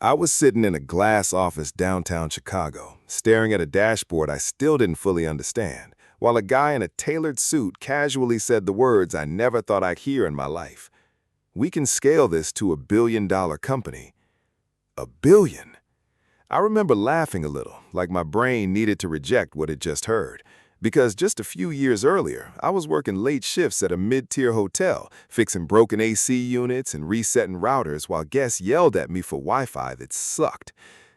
I was sitting in a glass office downtown Chicago, staring at a dashboard I still didn't fully understand, while a guy in a tailored suit casually said the words I never thought I'd hear in my life. We can scale this to $1 billion company. A billion? I remember laughing a little, like my brain needed to reject what it just heard. Because just a few years earlier, I was working late shifts at a mid-tier hotel, fixing broken AC units and resetting routers while guests yelled at me for Wi-Fi that sucked.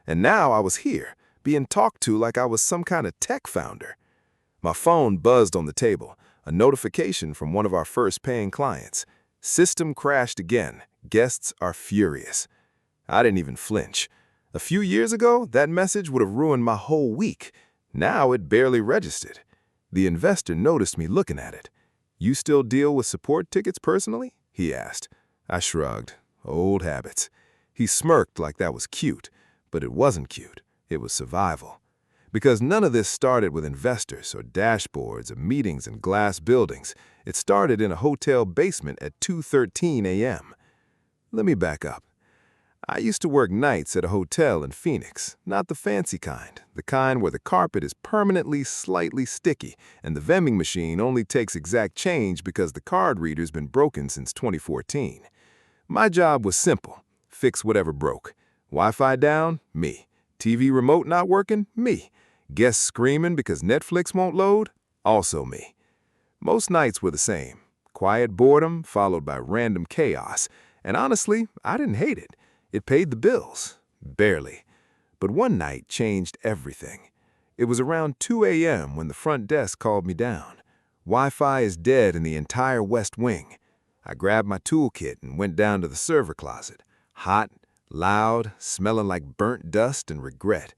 And now I was here, being talked to like I was some kind of tech founder. My phone buzzed on the table, a notification from one of our first paying clients. System crashed again. Guests are furious. I didn't even flinch. A few years ago, that message would have ruined my whole week. Now it barely registered. The investor noticed me looking at it. "You still deal with support tickets personally?" he asked. I shrugged. Old habits. He smirked like that was cute, but it wasn't cute. It was survival. Because none of this started with investors or dashboards or meetings in glass buildings. It started in a hotel basement at 2:13 a.m. Let me back up. I used to work nights at a hotel in Phoenix, not the fancy the kind where the carpet is permanently slightly sticky and the vending machine only takes exact change because the card reader's been broken since 2014. My job was simple: fix whatever broke. Wi-Fi down? Me. TV remote not working? Me. Guests screaming because Netflix won't load? Also me. Most nights were the same. Quiet boredom followed by random chaos. And honestly, I didn't hate it. It paid the bills. Barely. But one night changed everything. It was around 2 a.m. when the front desk called me down. Wi-Fi is dead in the entire West Wing. I grabbed my toolkit and went down to the server closet. Hot, loud, smelling like burnt dust and regret.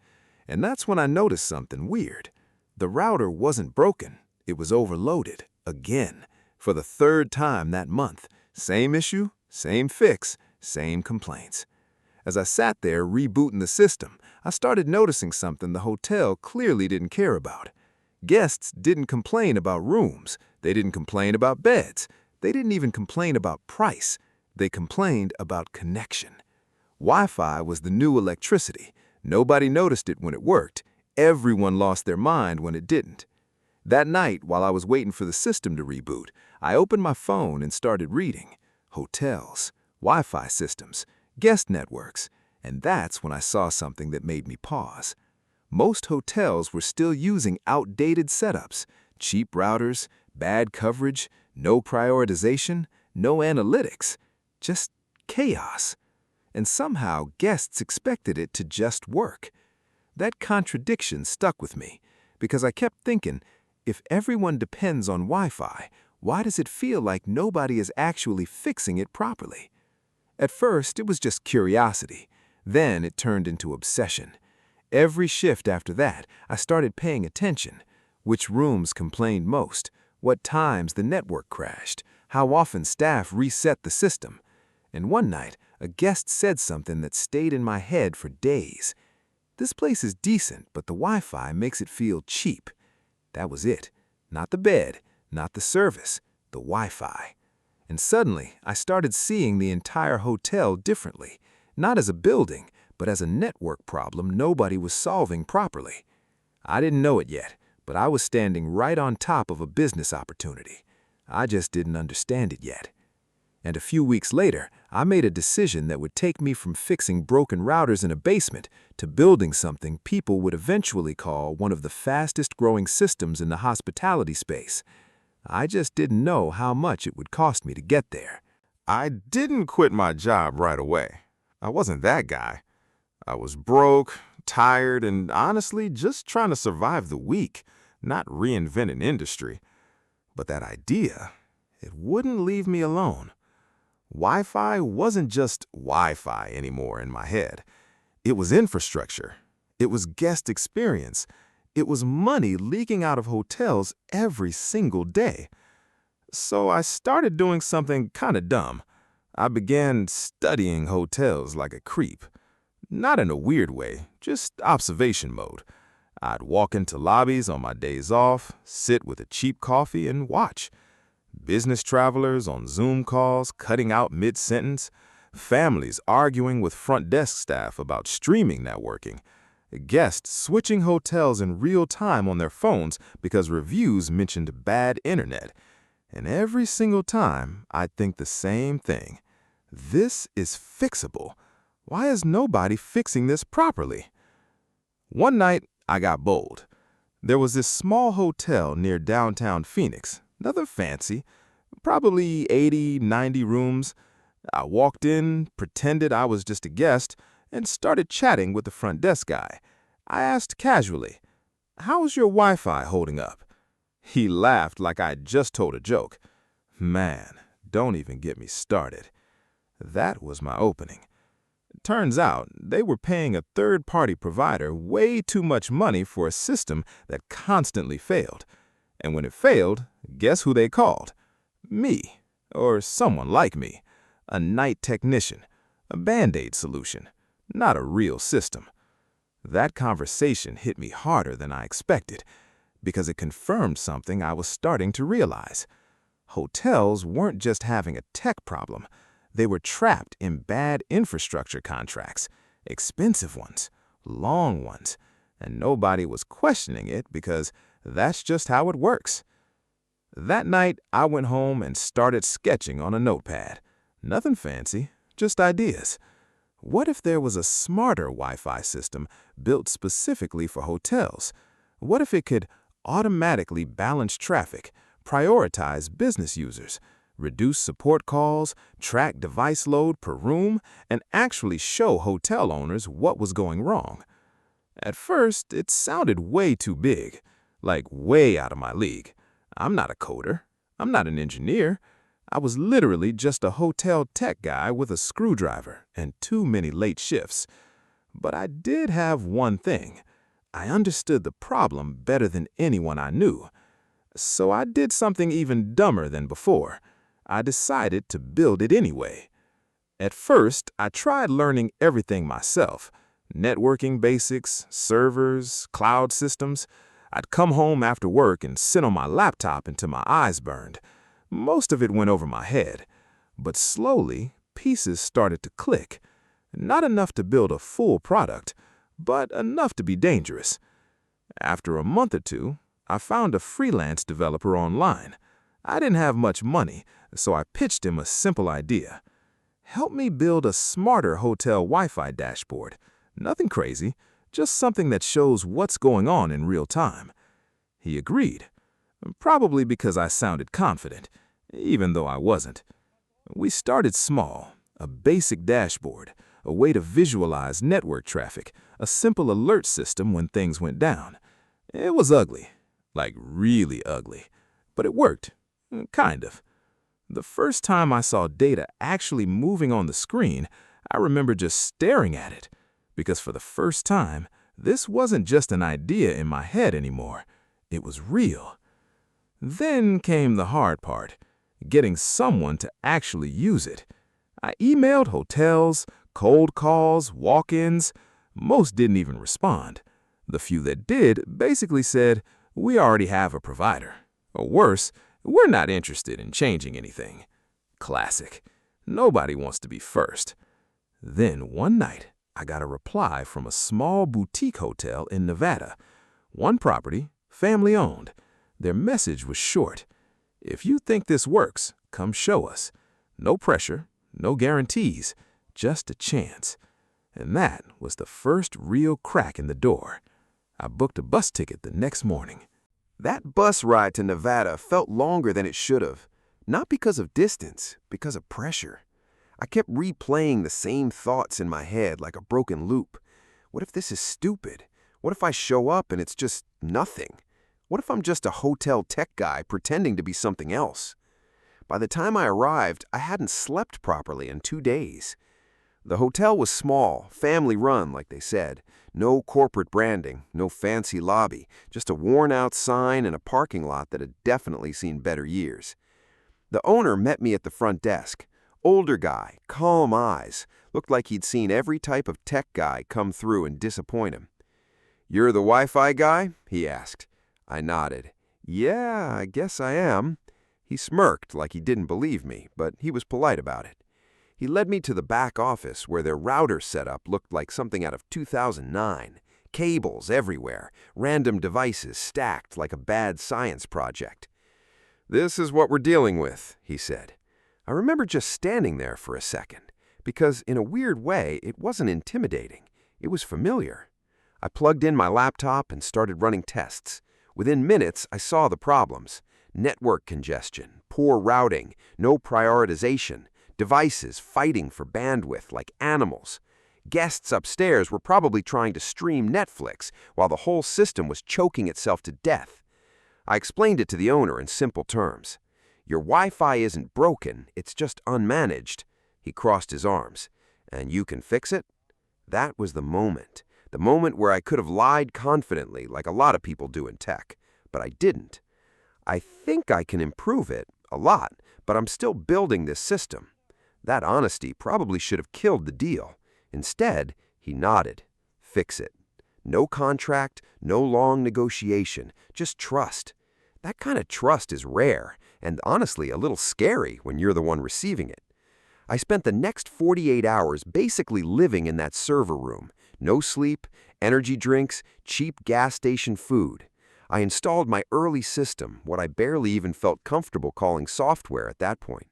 And that's when I noticed something weird. The router wasn't broken. It was overloaded. Again. For the third time that month. Same issue, same fix, same complaints. As I sat there rebooting the system, I started noticing something the hotel clearly didn't care about. Guests didn't complain about rooms. They didn't complain about beds. They didn't even complain about price. They complained about connection. Wi-Fi was the new electricity. Nobody noticed it when it worked. Everyone lost their mind when it didn't. That night, while I was waiting for the system to reboot, I opened my phone and started reading. Hotels, Wi-Fi systems, guest networks, and that's when I saw something that made me pause. Most hotels were still using outdated setups, cheap routers, bad coverage, no prioritization, no analytics, just chaos. And somehow guests expected it to just work. That contradiction stuck with me, because I kept thinking, if everyone depends on Wi-Fi, why does it feel like nobody is actually fixing it properly? At first, it was just curiosity. Then it turned into obsession. Every shift after that, I started paying attention. Which rooms complained most, what times the network crashed, how often staff reset the system. And one night, a guest said something that stayed in my head for days. "This place is decent, but the Wi-Fi makes it feel cheap." That was it. Not the bed, not the service, the Wi-Fi. And suddenly, I started seeing the entire hotel differently, not as a building, but as a network problem nobody was solving properly. I didn't know it yet, but I was standing right on top of a business opportunity. I just didn't understand it yet. And a few weeks later, I made a decision that would take me from fixing broken routers in a basement to building something people would eventually call one of the fastest-growing systems in the hospitality space. I just didn't know how much it would cost me to get there. I didn't quit my job right away. I wasn't that guy. I was broke, tired, and honestly just trying to survive the week, not reinvent an industry. But that idea, it wouldn't leave me alone. Wi-Fi wasn't just Wi-Fi anymore in my head. It was infrastructure. It was guest experience. It was money leaking out of hotels every single day. So I started doing something kind of dumb. I began studying hotels like a creep. Not in a weird way, just observation mode. I'd walk into lobbies on my days off, sit with a cheap coffee and watch. Business travelers on Zoom calls cutting out mid-sentence, families arguing with front desk staff about streaming networking, guests switching hotels in real time on their phones because reviews mentioned bad internet. And every single time, I'd think the same thing. This is fixable. Why is nobody fixing this properly? One night, I got bold. There was this small hotel near downtown Phoenix, nothing fancy, probably 80, 90 rooms. I walked in, pretended I was just a guest, and started chatting with the front desk guy. I asked casually, "How's your Wi-Fi holding up?" He laughed like I'd just told a joke. Man, don't even get me started. That was my opening. Turns out they were paying a third-party provider way too much money for a system that constantly failed. And when it failed, guess who they called? Me, or someone like me. A night technician, a Band-Aid solution, not a real system. That conversation hit me harder than I expected, because it confirmed something I was starting to realize. Hotels weren't just having a tech problem. They were trapped in bad infrastructure contracts, expensive ones, long ones, and nobody was questioning it because that's just how it works. That night, I went home and started sketching on a notepad. Nothing fancy, just ideas. What if there was a smarter Wi-Fi system built specifically for hotels? What if it could automatically balance traffic, prioritize business users, reduce support calls, track device load per room, and actually show hotel owners what was going wrong? At first, it sounded way too big, like way out of my league. I'm not a coder. I'm not an engineer. I was literally just a hotel tech guy with a screwdriver and too many late shifts. But I did have one thing. I understood the problem better than anyone I knew. So I did something even dumber than before. I decided to build it anyway. At first, I tried learning everything myself. Networking basics, servers, cloud systems. I'd come home after work and sit on my laptop until my eyes burned. Most of it went over my head. But slowly, pieces started to click. Not enough to build a full product, but enough to be dangerous. After a month or two, I found a freelance developer online. I didn't have much money, so I pitched him a simple idea. Help me build a smarter hotel Wi-Fi dashboard. Nothing crazy, just something that shows what's going on in real time. He agreed, probably because I sounded confident, even though I wasn't. We started small, a basic dashboard, a way to visualize network traffic, a simple alert system when things went down. It was ugly, like really ugly, but it worked, kind of. The first time I saw data actually moving on the screen, I remember just staring at it, because for the first time, this wasn't just an idea in my head anymore. It was real. Then came the hard part, getting someone to actually use it. I emailed hotels, cold calls, walk-ins. Most didn't even respond. The few that did basically said, "We already have a provider." Or worse, "We're not interested in changing anything." Classic. Nobody wants to be first. Then one night, I got a reply from a small boutique hotel in Nevada. One property, family-owned. Their message was short. "If you think this works, come show us." No pressure, no guarantees, just a chance. And that was the first real crack in the door. I booked a bus ticket the next morning. That bus ride to Nevada felt longer than it should have. Not because of distance, because of pressure. I kept replaying the same thoughts in my head like a broken loop. What if this is stupid? What if I show up and it's just nothing? What if I'm just a hotel tech guy pretending to be something else? By the time I arrived, I hadn't slept properly in 2 days. The hotel was small, family-run, like they said. No corporate branding, no fancy lobby, just a worn-out sign and a parking lot that had definitely seen better years. The owner met me at the front desk. Older guy, calm eyes, looked like he'd seen every type of tech guy come through and disappoint him. "You're the Wi-Fi guy?" he asked. I nodded. "Yeah, I guess I am." He smirked like he didn't believe me, but he was polite about it. He led me to the back office where their router setup looked like something out of 2009. Cables everywhere, random devices stacked like a bad science project. "This is what we're dealing with," he said. I remember just standing there for a second, because in a weird way, it wasn't intimidating. It was familiar. I plugged in my laptop and started running tests. Within minutes, I saw the problems. Network congestion, poor routing, no prioritization, devices fighting for bandwidth like animals. Guests upstairs were probably trying to stream Netflix while the whole system was choking itself to death. I explained it to the owner in simple terms. "Your Wi-Fi isn't broken, it's just unmanaged." He crossed his arms. "And you can fix it?" That was the moment where I could have lied confidently like a lot of people do in tech, but I didn't. "I think I can improve it, a lot, but I'm still building this system." That honesty probably should have killed the deal. Instead, he nodded. "Fix it." No contract, no long negotiation, just trust. That kind of trust is rare, and honestly a little scary when you're the one receiving it. I spent the next 48 hours basically living in that server room. No sleep, energy drinks, cheap gas station food. I installed my early system, what I barely even felt comfortable calling software at that point.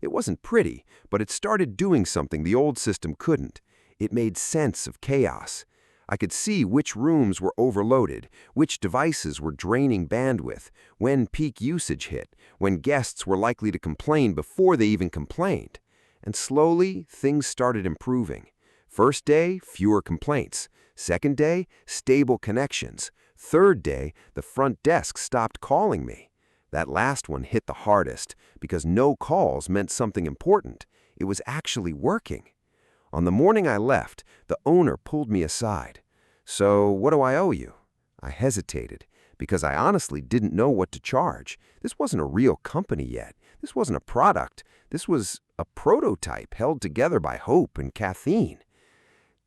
It wasn't pretty, but it started doing something the old system couldn't. It made sense of chaos. I could see which rooms were overloaded, which devices were draining bandwidth, when peak usage hit, when guests were likely to complain before they even complained. And slowly, things started improving. First day, fewer complaints. Second day, stable connections. Third day, the front desk stopped calling me. That last one hit the hardest, because no calls meant something important. It was actually working. On the morning I left, the owner pulled me aside. "So, what do I owe you?" I hesitated, because I honestly didn't know what to charge. This wasn't a real company yet. This wasn't a product. This was a prototype held together by hope and caffeine.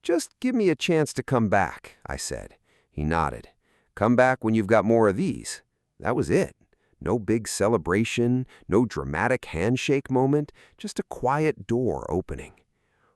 "Just give me a chance to come back," I said. He nodded. "Come back when you've got more of these." That was it. No big celebration, no dramatic handshake moment, just a quiet door opening.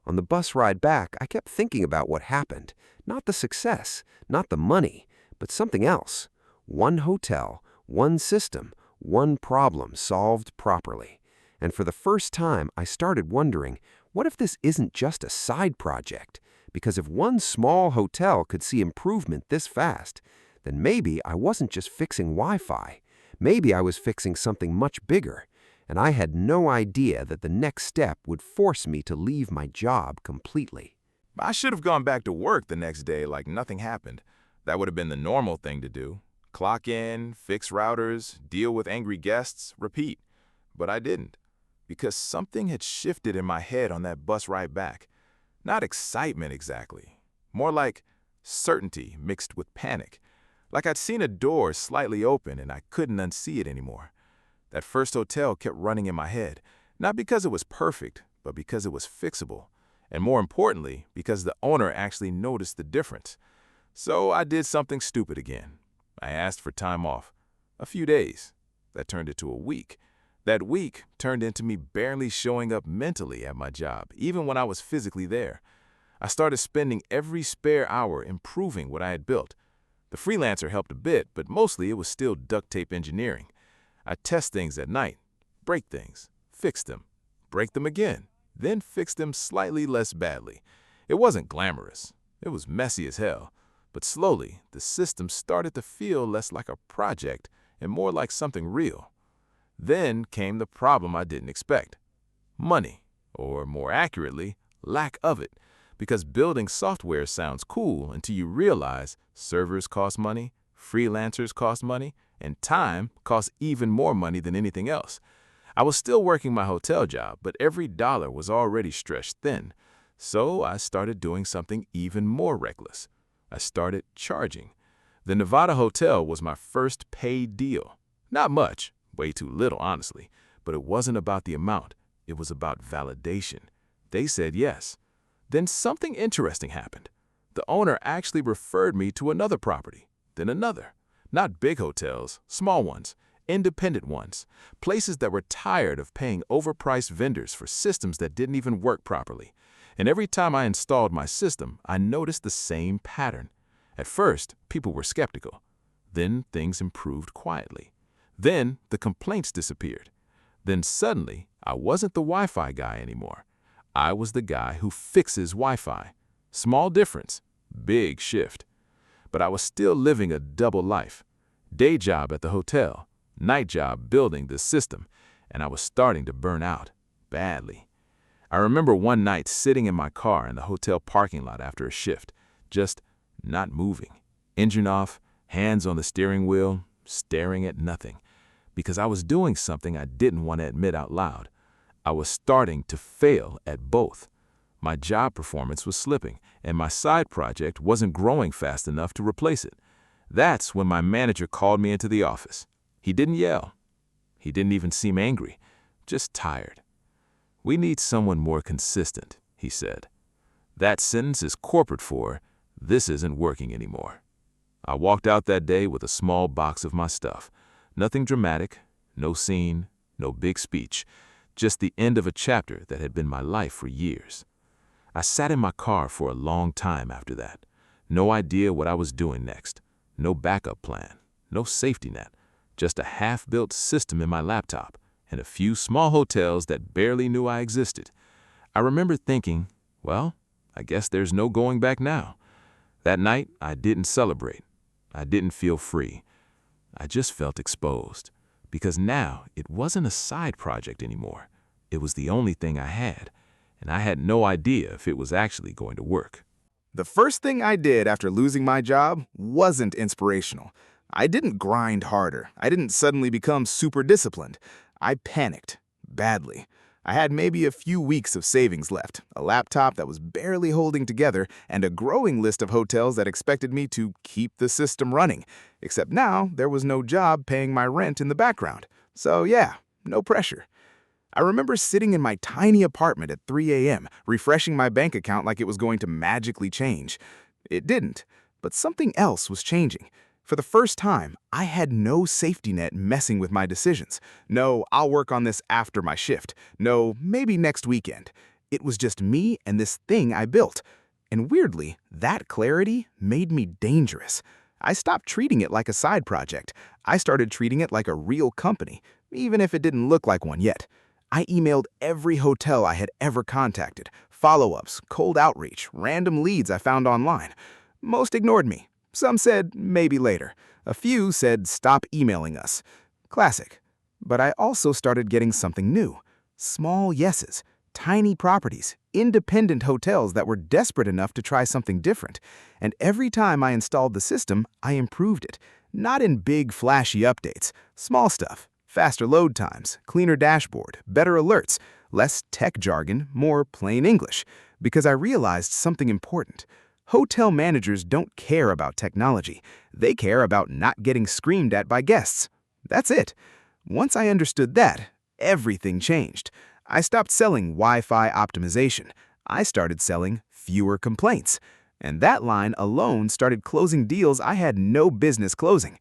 On the bus ride back, I kept thinking about what happened. Not the success, not the money, but something else. One hotel, one system, one problem solved properly. And for the first time, I started wondering, what if this isn't just a side project? Because if one small hotel could see improvement this fast, then maybe I wasn't just fixing Wi-Fi. Maybe I was fixing something much bigger. And I had no idea that the next step would force me to leave my job completely. I should have gone back to work the next day like nothing happened. That would have been the normal thing to do. Clock in, fix routers, deal with angry guests, repeat. But I didn't, because something had shifted in my head on that bus ride back. Not excitement exactly, more like certainty mixed with panic. Like I'd seen a door slightly open and I couldn't unsee it anymore. That first hotel kept running in my head, not because it was perfect, but because it was fixable. And more importantly, because the owner actually noticed the difference. So I did something stupid again. I asked for time off. A few days. That turned into a week. That week turned into me barely showing up mentally at my job, even when I was physically there. I started spending every spare hour improving what I had built. The freelancer helped a bit, but mostly it was still duct tape engineering. I test things at night, break things, fix them, break them again, then fix them slightly less badly. It wasn't glamorous. It was messy as hell. But slowly, the system started to feel less like a project and more like something real. Then came the problem I didn't expect. Money, or more accurately, lack of it. Because building software sounds cool until you realize servers cost money, freelancers cost money, and time costs even more money than anything else. I was still working my hotel job, but every dollar was already stretched thin. So I started doing something even more reckless. I started charging. The Nevada hotel was my first paid deal. Not much, way too little, honestly, but it wasn't about the amount. It was about validation. They said yes. Then something interesting happened. The owner actually referred me to another property, then another. Not big hotels, small ones. independent ones, places that were tired of paying overpriced vendors for systems that didn't even work properly. And every time I installed my system, I noticed the same pattern. At first, people were skeptical. Then things improved quietly. Then the complaints disappeared. Then suddenly, I wasn't the Wi-Fi guy anymore. I was the guy who fixes Wi-Fi. Small difference, big shift. But I was still living a double life. Day job at the hotel, night job building this system, and I was starting to burn out, badly. I remember one night sitting in my car in the hotel parking lot after a shift, just not moving. Engine off, hands on the steering wheel, staring at nothing. Because I was doing something I didn't want to admit out loud. I was starting to fail at both. My job performance was slipping, and my side project wasn't growing fast enough to replace it. That's when my manager called me into the office. He didn't yell. He didn't even seem angry, just tired. "We need someone more consistent," he said. "That sentence is corporate for, this isn't working anymore." I walked out that day with a small box of my stuff. Nothing dramatic, no scene, no big speech, just the end of a chapter that had been my life for years. I sat in my car for a long time after that. No idea what I was doing next. No backup plan, no safety net, just a half-built system in my laptop and a few small hotels that barely knew I existed. I remember thinking, well, I guess there's no going back now. That night, I didn't celebrate. I didn't feel free. I just felt exposed, because now it wasn't a side project anymore. It was the only thing I had, and I had no idea if it was actually going to work. The first thing I did after losing my job wasn't inspirational. I didn't grind harder. I didn't suddenly become super disciplined. I panicked, badly. I had maybe a few weeks of savings left, a laptop that was barely holding together, and a growing list of hotels that expected me to keep the system running. Except now, there was no job paying my rent in the background. So yeah, no pressure. I remember sitting in my tiny apartment at 3 a.m., refreshing my bank account like it was going to magically change. It didn't, but something else was changing. For the first time, I had no safety net messing with my decisions. No, I'll work on this after my shift. No, maybe next weekend. It was just me and this thing I built. And weirdly, that clarity made me dangerous. I stopped treating it like a side project. I started treating it like a real company, even if it didn't look like one yet. I emailed every hotel I had ever contacted, follow-ups, cold outreach, random leads I found online. Most ignored me. Some said, maybe later. A few said, stop emailing us. Classic. But I also started getting something new. Small yeses, tiny properties, independent hotels that were desperate enough to try something different. And every time I installed the system, I improved it. Not in big, flashy updates. Small stuff. Faster load times, cleaner dashboard, better alerts, less tech jargon, more plain English. Because I realized something important. Hotel managers don't care about technology. They care about not getting screamed at by guests. That's it. Once I understood that, everything changed. I stopped selling Wi-Fi optimization. I started selling fewer complaints. And that line alone started closing deals I had no business closing.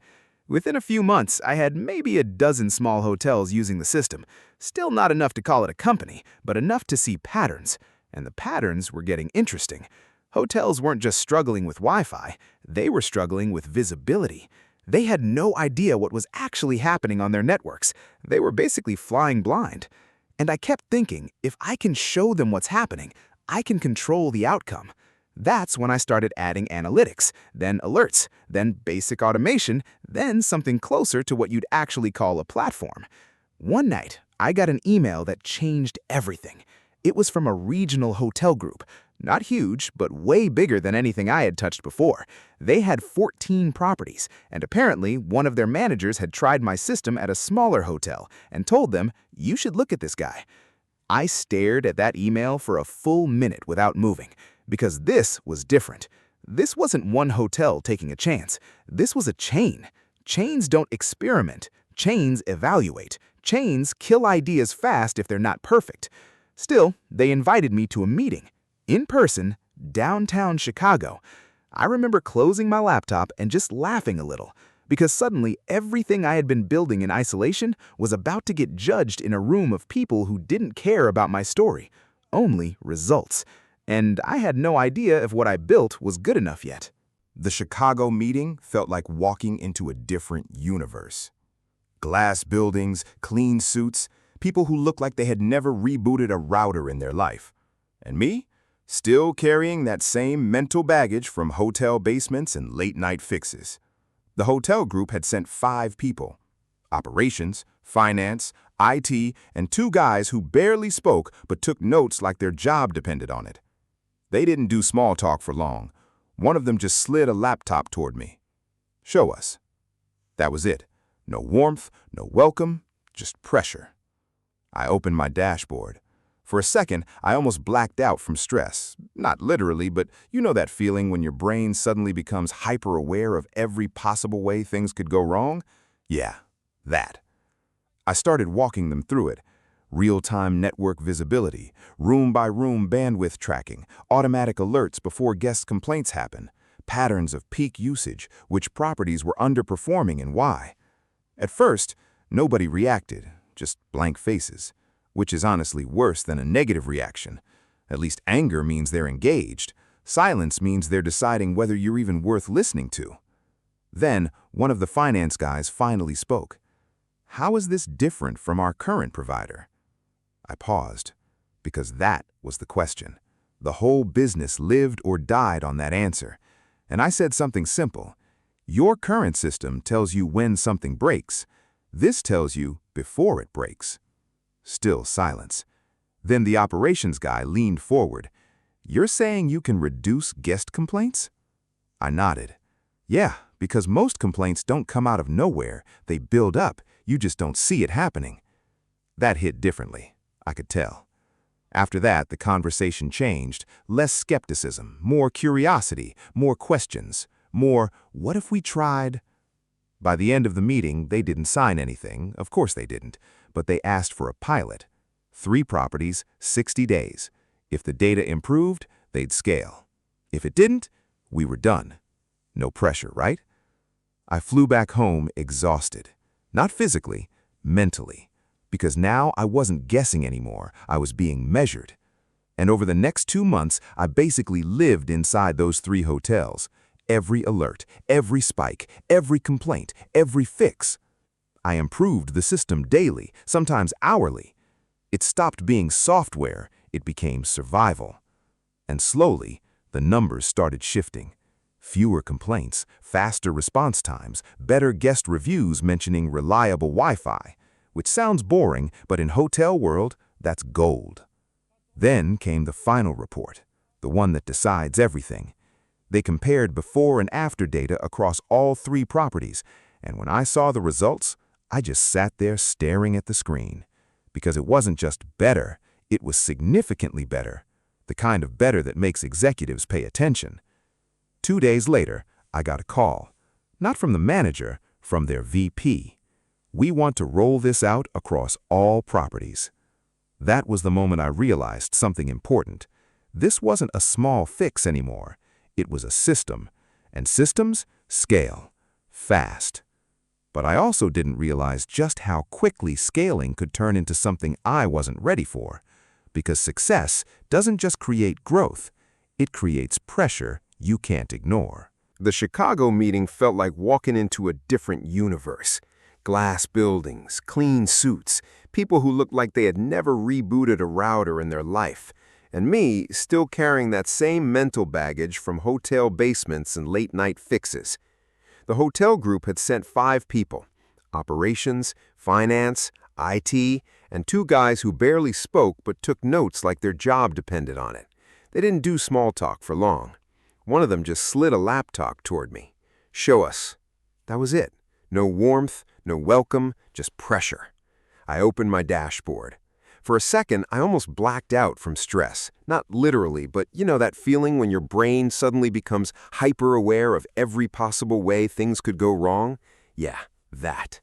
Within a few months, I had maybe a dozen small hotels using the system. Still not enough to call it a company, but enough to see patterns. And the patterns were getting interesting. Hotels weren't just struggling with Wi-Fi, they were struggling with visibility. They had no idea what was actually happening on their networks. They were basically flying blind. And I kept thinking, if I can show them what's happening, I can control the outcome. That's when I started adding analytics, then alerts, then basic automation, then something closer to what you'd actually call a platform. One night, I got an email that changed everything. It was from a regional hotel group. Not huge, but way bigger than anything I had touched before. They had 14 properties, and apparently one of their managers had tried my system at a smaller hotel and told them, you should look at this guy. I stared at that email for a full minute without moving, because this was different. This wasn't one hotel taking a chance. This was a chain. Chains don't experiment. Chains evaluate. Chains kill ideas fast if they're not perfect. Still, they invited me to a meeting. In person, downtown Chicago. I remember closing my laptop and just laughing a little. because suddenly everything I had been building in isolation was about to get judged in a room of people who didn't care about my story, only results. And I had no idea if what I built was good enough yet. The Chicago meeting felt like walking into a different universe. Glass buildings, clean suits, people who looked like they had never rebooted a router in their life. And me, still carrying that same mental baggage from hotel basements and late-night fixes. The hotel group had sent 5 people: operations, finance, IT, and 2 guys who barely spoke but took notes like their job depended on it. They didn't do small talk for long. One of them just slid a laptop toward me. "Show us." That was it. No warmth, no welcome, just pressure. I opened my dashboard. For a second, I almost blacked out from stress. Not literally, but you know that feeling when your brain suddenly becomes hyper-aware of every possible way things could go wrong? Yeah, that. I started walking them through it. Real-time network visibility, room-by-room bandwidth tracking, automatic alerts before guest complaints happen, patterns of peak usage, which properties were underperforming and why. At first, nobody reacted, just blank faces, which is honestly worse than a negative reaction. At least anger means they're engaged. Silence means they're deciding whether you're even worth listening to. Then, one of the finance guys finally spoke. "How is this different from our current provider?" I paused, because that was the question. The whole business lived or died on that answer. And I said something simple. Your current system tells you when something breaks. This tells you before it breaks. Still silence. Then the operations guy leaned forward. "You're saying you can reduce guest complaints?" I nodded. "Yeah, because most complaints don't come out of nowhere. They build up. You just don't see it happening." That hit differently. I could tell. After that, the conversation changed. Less skepticism, more curiosity, more questions, more, "What if we tried?" By the end of the meeting, they didn't sign anything. Of course they didn't. But they asked for a pilot. 3 properties, 60 days. If the data improved, they'd scale. If it didn't, we were done. No pressure, right? I flew back home exhausted. Not physically, mentally. Because now I wasn't guessing anymore, I was being measured. And over the next 2 months, I basically lived inside those 3 hotels. Every alert, every spike, every complaint, every fix. I improved the system daily, sometimes hourly. It stopped being software, it became survival. And slowly, the numbers started shifting. Fewer complaints, faster response times, better guest reviews mentioning reliable Wi-Fi. Which sounds boring, but in hotel world, that's gold. Then came the final report, the one that decides everything. They compared before and after data across all 3 properties, and when I saw the results, I just sat there staring at the screen. Because it wasn't just better, it was significantly better. The kind of better that makes executives pay attention. 2 days later, I got a call. Not from the manager, from their VP. "We want to roll this out across all properties." That was the moment I realized something important. This wasn't a small fix anymore. It was a system. And systems scale. Fast. But I also didn't realize just how quickly scaling could turn into something I wasn't ready for. Because success doesn't just create growth. It creates pressure you can't ignore. The Chicago meeting felt like walking into a different universe. Glass buildings, clean suits, people who looked like they had never rebooted a router in their life. And me, still carrying that same mental baggage from hotel basements and late-night fixes. The hotel group had sent 5 people: operations, finance, IT, and 2 guys who barely spoke but took notes like their job depended on it. They didn't do small talk for long. One of them just slid a laptop toward me. "Show us." That was it. No warmth, no welcome, just pressure. I opened my dashboard. For a second, I almost blacked out from stress. Not literally, but you know that feeling when your brain suddenly becomes hyper-aware of every possible way things could go wrong? Yeah, that.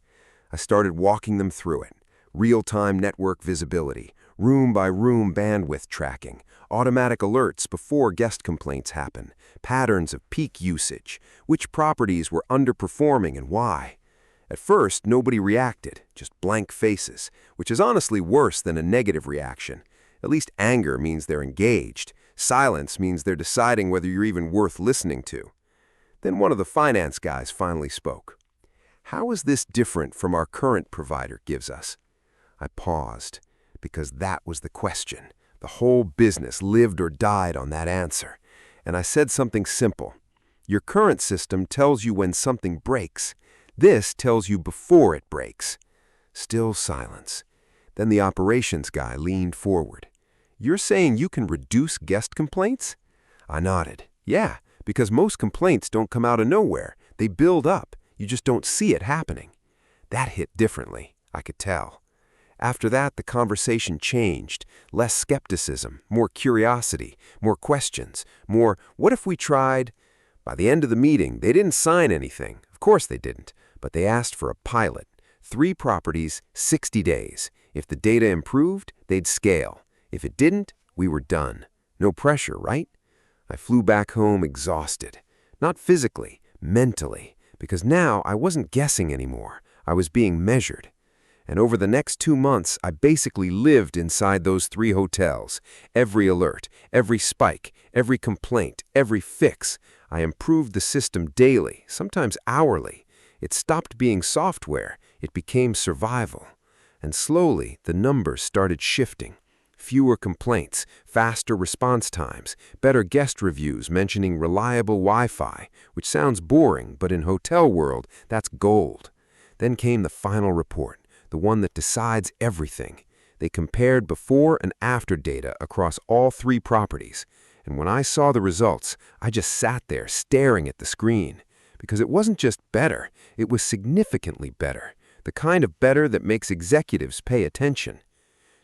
I started walking them through it. Real-time network visibility, room-by-room bandwidth tracking, automatic alerts before guest complaints happen, patterns of peak usage, which properties were underperforming and why. At first, nobody reacted, just blank faces, which is honestly worse than a negative reaction. At least anger means they're engaged. Silence means they're deciding whether you're even worth listening to. Then one of the finance guys finally spoke. "How is this different from our current provider gives us?" I paused, because that was the question. The whole business lived or died on that answer. And I said something simple. Your current system tells you when something breaks. This tells you before it breaks. Still silence. Then the operations guy leaned forward. "You're saying you can reduce guest complaints?" I nodded. "Yeah, because most complaints don't come out of nowhere. They build up. You just don't see it happening." That hit differently, I could tell. After that, the conversation changed. Less skepticism, more curiosity, more questions, more, "What if we tried?" By the end of the meeting, they didn't sign anything. Of course they didn't, but they asked for a pilot. 3 properties, 60 days. If the data improved, they'd scale. If it didn't, we were done. No pressure, right? I flew back home exhausted. Not physically, mentally, because now I wasn't guessing anymore. I was being measured. And over the next 2 months, I basically lived inside those 3 hotels. Every alert, every spike, every complaint, every fix. I improved the system daily, sometimes hourly. It stopped being software. It became survival. And slowly, the numbers started shifting. Fewer complaints, faster response times, better guest reviews mentioning reliable Wi-Fi, which sounds boring, but in hotel world, that's gold. Then came the final report, the one that decides everything. They compared before and after data across all 3 properties. And when I saw the results, I just sat there staring at the screen. Because it wasn't just better, it was significantly better. The kind of better that makes executives pay attention.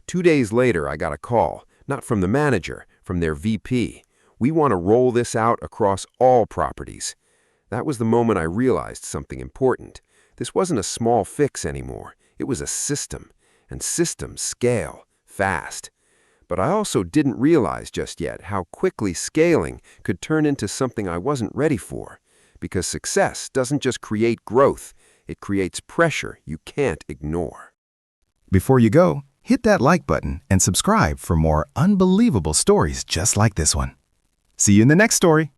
2 days later, I got a call, not from the manager, from their VP. "We want to roll this out across all properties." That was the moment I realized something important. This wasn't a small fix anymore. It was a system, and systems scale fast. But I also didn't realize just yet how quickly scaling could turn into something I wasn't ready for. Because success doesn't just create growth, it creates pressure you can't ignore. Before you go, hit that like button and subscribe for more unbelievable stories just like this one. See you in the next story.